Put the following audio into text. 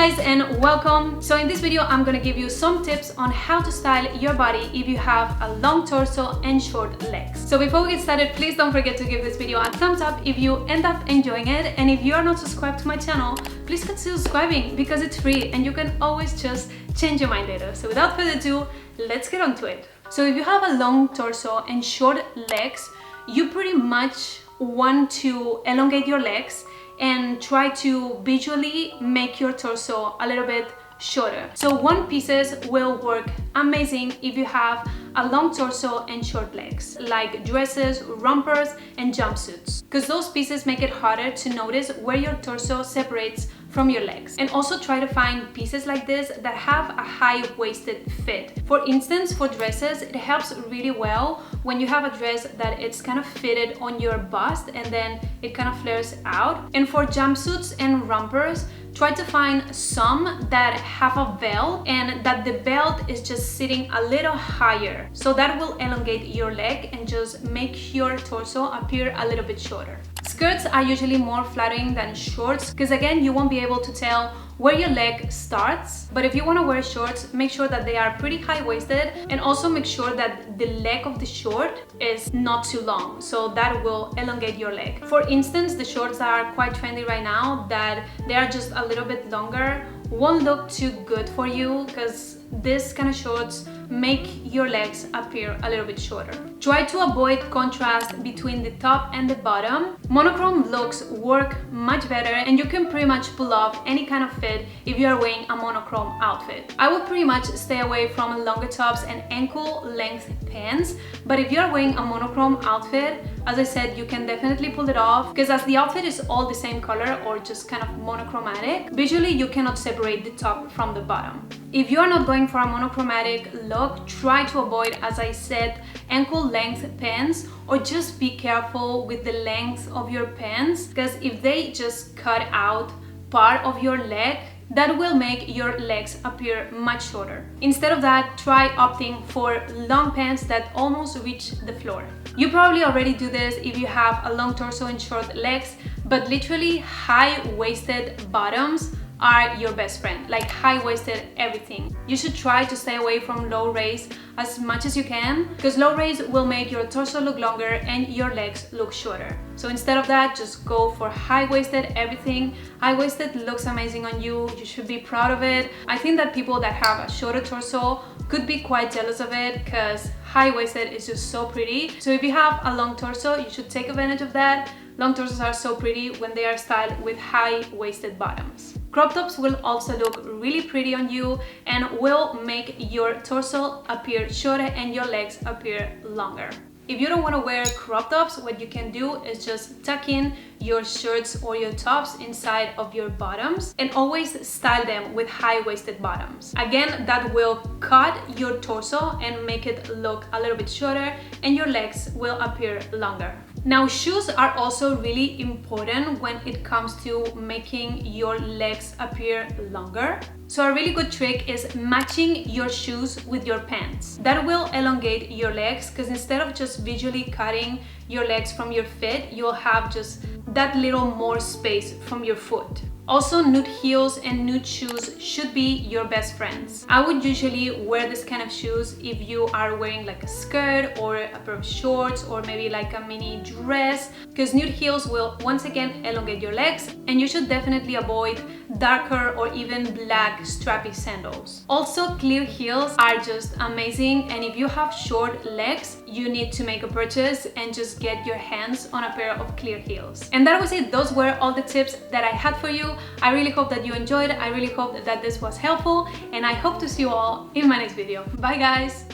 guys, and welcome. So in this video I'm gonna give you some tips on how to style your body if you have a long torso and short legs. So before we get started, please don't forget to give this video a thumbs up if you end up enjoying it, and if you are not subscribed to my channel, please consider subscribing because it's free and you can always just change your mind later. So without further ado, let's get on to it. So if you have a long torso and short legs, you pretty much want to elongate your legs and try to visually make your torso a little bit shorter. So one pieces will work amazing if you have a long torso and short legs, like dresses, rompers, and jumpsuits, because those pieces make it harder to notice where your torso separates from your legs. And also try to find pieces like this that have a high-waisted fit. For instance, for dresses, it helps really well when you have a dress that it's kind of fitted on your bust and then it kind of flares out. And for jumpsuits and rompers, try to find some that have a belt and that the belt is just sitting a little higher. So that will elongate your leg and just make your torso appear a little bit shorter. Skirts are usually more flattering than shorts because again, you won't be able to tell where your leg starts. But if you want to wear shorts, make sure that they are pretty high-waisted, and also make sure that the leg of the short is not too long, so that will elongate your leg. For instance, the shorts that are quite trendy right now, that they are just a little bit longer, won't look too good for you because this kind of shorts make your legs appear a little bit shorter. Try to avoid contrast between the top and the bottom. Monochrome looks work much better, and you can pretty much pull off any kind of fit if you are wearing a monochrome outfit. I would pretty much stay away from longer tops and ankle length pants, but if you are wearing a monochrome outfit, as I said, you can definitely pull it off because as the outfit is all the same color or just kind of monochromatic, visually you cannot separate the top from the bottom. If you are not going for a monochromatic look, try to avoid, as I said, ankle length pants, or just be careful with the length of your pants because if they just cut out part of your leg, that will make your legs appear much shorter. Instead of that, try opting for long pants that almost reach the floor. You probably already do this if you have a long torso and short legs, but literally high-waisted bottoms are your best friend, like high-waisted everything. You should try to stay away from low waist as much as you can because low waist will make your torso look longer and your legs look shorter. So instead of that, just go for high-waisted everything. High-waisted looks amazing on you. You should be proud of it. I think that people that have a shorter torso could be quite jealous of it because high-waisted is just so pretty. So if you have a long torso, you should take advantage of that. Long torsos are so pretty when they are styled with high-waisted bottoms. Crop tops will also look really pretty on you and will make your torso appear shorter and your legs appear longer. If you don't want to wear crop tops, what you can do is just tuck in your shirts or your tops inside of your bottoms and always style them with high-waisted bottoms. Again, that will cut your torso and make it look a little bit shorter and your legs will appear longer. Now, shoes are also really important when it comes to making your legs appear longer. So a really good trick is matching your shoes with your pants. That will elongate your legs because instead of just visually cutting your legs from your feet, you'll have just that little more space from your foot. Also, nude heels and nude shoes should be your best friends. I would usually wear this kind of shoes if you are wearing like a skirt or a pair of shorts or maybe like a mini dress, because nude heels will once again elongate your legs, and you should definitely avoid darker or even black strappy sandals. Also, clear heels are just amazing, and if you have short legs, you need to make a purchase and just get your hands on a pair of clear heels. And that was it. Those were all the tips that I had for you. I really hope that you enjoyed. I really hope that this was helpful, and I hope to see you all in my next video. Bye guys!